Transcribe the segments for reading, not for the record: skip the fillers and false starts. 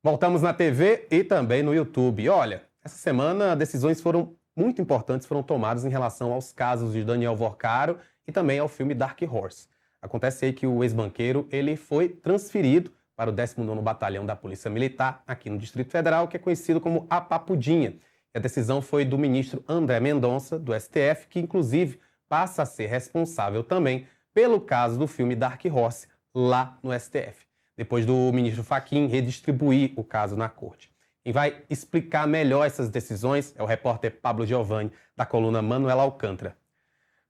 Voltamos na TV e também no YouTube. E olha, essa semana decisões muito importantes foram tomadas em relação aos casos de Daniel Vorcaro e também ao filme Dark Horse. Acontece aí que o ex-banqueiro ele foi transferido para o 19º Batalhão da Polícia Militar, aqui no Distrito Federal, que é conhecido como a Papudinha. E a decisão foi do ministro André Mendonça, do STF, que inclusive passa a ser responsável também pelo caso do filme Dark Horse, lá no STF, depois do ministro Fachin redistribuir o caso na corte. Quem vai explicar melhor essas decisões é o repórter Pablo Giovanni, da coluna Manuela Alcântara.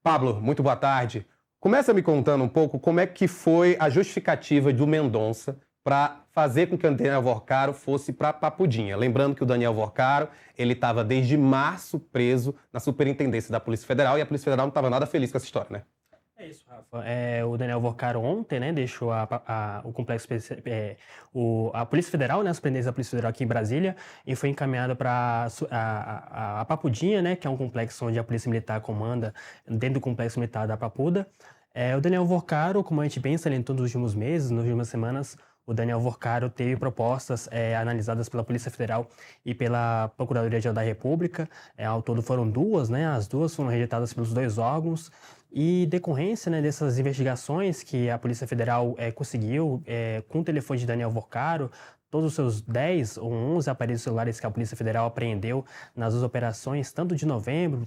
Pablo, muito boa tarde. Começa me contando um pouco como é que foi a justificativa do Mendonça para fazer com que o Daniel Vorcaro fosse para Papudinha. Lembrando que o Daniel Vorcaro ele estava desde março preso na Superintendência da Polícia Federal e a Polícia Federal não estava nada feliz com essa história, né? É isso, Rafa. O Daniel Vorcaro ontem, né, deixou o complexo, a Polícia Federal, né, a Superintendência da Polícia Federal aqui em Brasília, e foi encaminhado para a Papudinha, né, que é um complexo onde a Polícia Militar comanda, dentro do complexo militar da Papuda. O Daniel Vorcaro, como a gente bem salientou nos últimos meses, nas últimas semanas, o Daniel Vorcaro teve propostas analisadas pela Polícia Federal e pela Procuradoria-Geral da República. Ao todo foram duas, né? As duas foram rejeitadas pelos dois órgãos. E decorrência, né, dessas investigações que a Polícia Federal conseguiu com o telefone de Daniel Vorcaro, todos os seus 10 ou 11 aparelhos celulares que a Polícia Federal apreendeu nas duas operações, tanto de novembro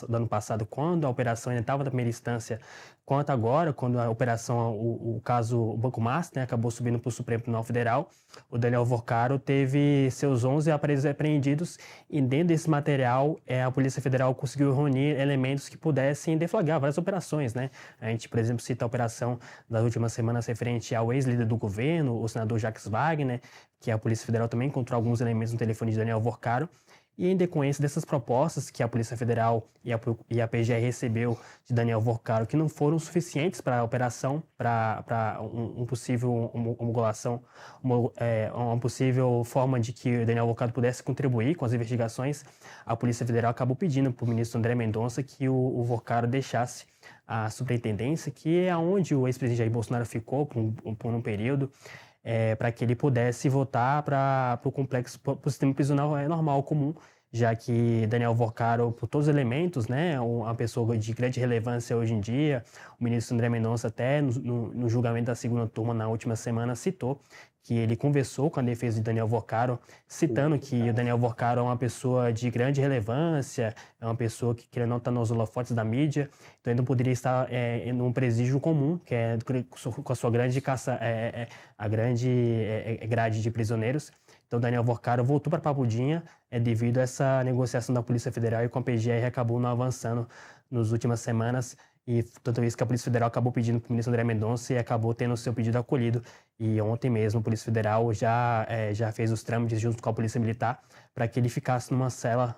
do ano passado, quando a operação ainda estava na primeira instância, quanto agora, quando a operação, o caso Banco Master, né, acabou subindo para o Supremo Tribunal Federal, o Daniel Vorcaro teve seus 11 aparelhos apreendidos e dentro desse material a Polícia Federal conseguiu reunir elementos que pudessem deflagrar várias operações, né? A gente, por exemplo, cita a operação das últimas semanas referente ao ex-líder do governo, o senador Jacques Wagner, que a Polícia Federal também encontrou alguns elementos no telefone de Daniel Vorcaro. E em decorrência dessas propostas que a Polícia Federal e a PGR recebeu de Daniel Vorcaro, que não foram suficientes para a operação, para um possível homologação, uma possível forma de que o Daniel Vorcaro pudesse contribuir com as investigações, a Polícia Federal acabou pedindo para o ministro André Mendonça que o Vorcaro deixasse a superintendência, que é onde o ex-presidente Jair Bolsonaro ficou por um período, para que ele pudesse voltar para o complexo, para o sistema prisional normal, comum, já que Daniel Vorcaro, por todos os elementos, né, uma pessoa de grande relevância hoje em dia, o ministro André Mendonça até no julgamento da segunda turma na última semana citou que ele conversou com a defesa de Daniel Vorcaro, citando que o Daniel Vorcaro é uma pessoa de grande relevância, é uma pessoa que não está nos holofotes da mídia, então ele não poderia estar num presídio comum, que é com a sua grande grade de prisioneiros. Então Daniel Vorcaro voltou para Papudinha devido a essa negociação da Polícia Federal e com a PGR acabou não avançando nas últimas semanas. E tanto isso que a Polícia Federal acabou pedindo para o ministro André Mendonça e acabou tendo o seu pedido acolhido. E ontem mesmo a Polícia Federal já fez os trâmites junto com a Polícia Militar para que ele ficasse numa sala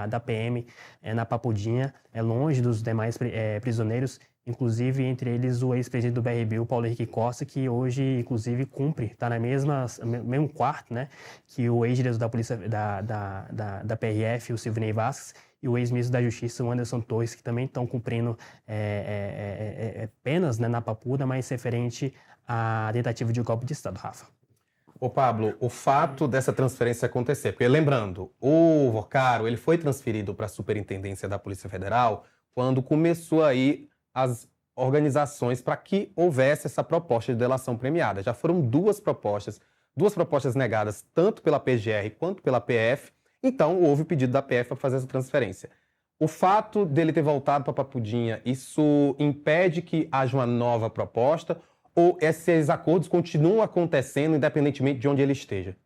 da PM na Papudinha, longe dos demais prisioneiros, inclusive entre eles o ex-presidente do BRB, o Paulo Henrique Costa, que hoje inclusive está no mesmo quarto, né, que o ex-diretor da Polícia da PRF, o Silvinei Vasquez, e o ex-ministro da Justiça, o Anderson Torres, que também estão cumprindo penas, né, na Papuda, mas referente à tentativa de golpe de Estado, Rafa. Ô Pablo, o fato dessa transferência acontecer, porque lembrando, o Vorcaro ele foi transferido para a Superintendência da Polícia Federal quando começou aí as organizações para que houvesse essa proposta de delação premiada. Já foram duas propostas negadas tanto pela PGR quanto pela PF. Então, houve o pedido da PF para fazer essa transferência. O fato dele ter voltado para Papudinha, isso impede que haja uma nova proposta ou esses acordos continuam acontecendo independentemente de onde ele esteja?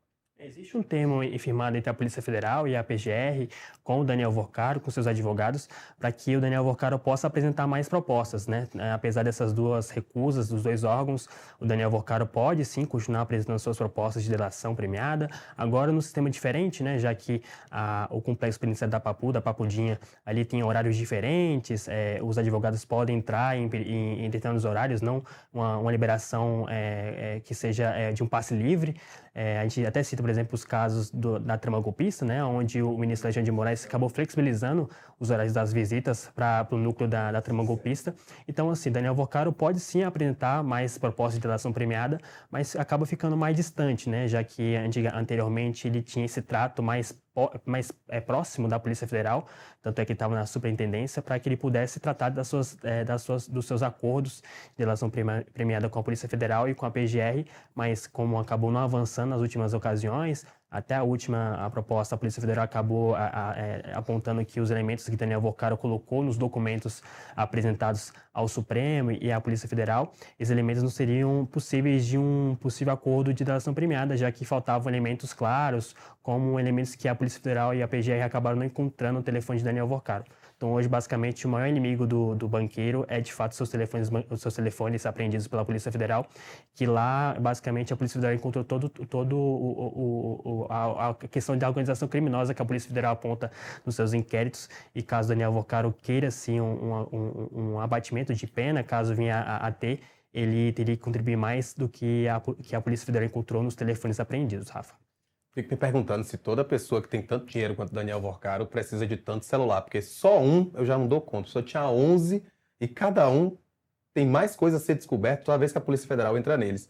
Existe um termo firmado entre a Polícia Federal e a PGR com o Daniel Vorcaro, com seus advogados, para que o Daniel Vorcaro possa apresentar mais propostas, né? Apesar dessas duas recusas dos dois órgãos, o Daniel Vorcaro pode sim continuar apresentando suas propostas de delação premiada, agora num sistema diferente, né? Já que o complexo penitenciário da Papudinha, ali tem horários diferentes, os advogados podem entrar em determinados horários, não uma liberação que seja de um passe livre. A gente até cita, por por exemplo, os casos da trama golpista, né, onde o ministro Alexandre de Moraes acabou flexibilizando os horários das visitas para o núcleo da trama golpista. Então, assim, Daniel Vocaro pode sim apresentar mais propostas de delação premiada, mas acaba ficando mais distante, né, já que anteriormente ele tinha esse trato mais próximo da Polícia Federal, tanto é que estava na superintendência, para que ele pudesse tratar dos seus acordos de delação premiada com a Polícia Federal e com a PGR, mas como acabou não avançando nas últimas ocasiões, até a proposta, a Polícia Federal acabou apontando que os elementos que Daniel Vocaro colocou nos documentos apresentados ao Supremo e à Polícia Federal, esses elementos não seriam possíveis de um possível acordo de delação premiada, já que faltavam elementos claros, como elementos que a Polícia Federal e a PGR acabaram não encontrando no telefone de Daniel Vocaro. Então, hoje, basicamente, o maior inimigo do banqueiro é, de fato, os seus telefones apreendidos pela Polícia Federal, que lá, basicamente, a Polícia Federal encontrou a questão da organização criminosa que a Polícia Federal aponta nos seus inquéritos, e caso Daniel Vocaro queira, sim, um abatimento de pena, caso venha a ter, ele teria que contribuir mais do que a Polícia Federal encontrou nos telefones apreendidos, Rafa. Fico me perguntando se toda pessoa que tem tanto dinheiro quanto Daniel Vocaro precisa de tanto celular, porque só um eu já não dou conta. Só tinha 11 e cada um tem mais coisa a ser descoberto toda vez que a Polícia Federal entra neles.